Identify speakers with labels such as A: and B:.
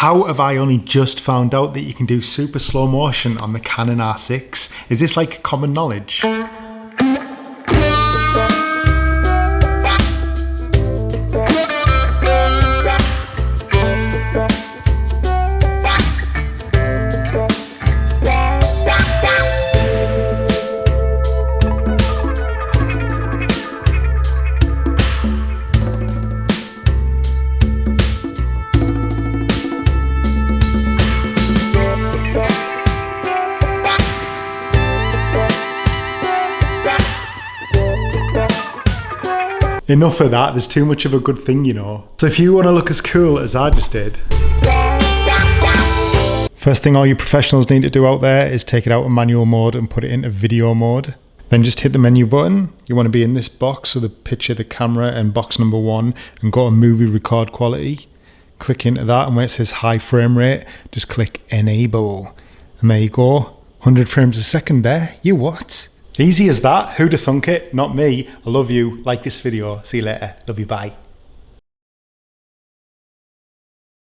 A: How have I only just found out that you can do super slow motion on the Canon R6? Is this like common knowledge? Enough of that, there's too much of a good thing, you know. So if you want to look as cool as I just did, first thing all you professionals need to do out there is take it out of manual mode and put it into video mode. Then just hit the menu button. You want to be in this box, so the picture, the camera, and box number 1, and go to movie record quality. Click into that, and where it says high frame rate, just click enable. And there you go, 100 frames a second there. You what? Easy as that. Who'da thunk it? Not me. I love you. Like this video. See you later. Love you. Bye.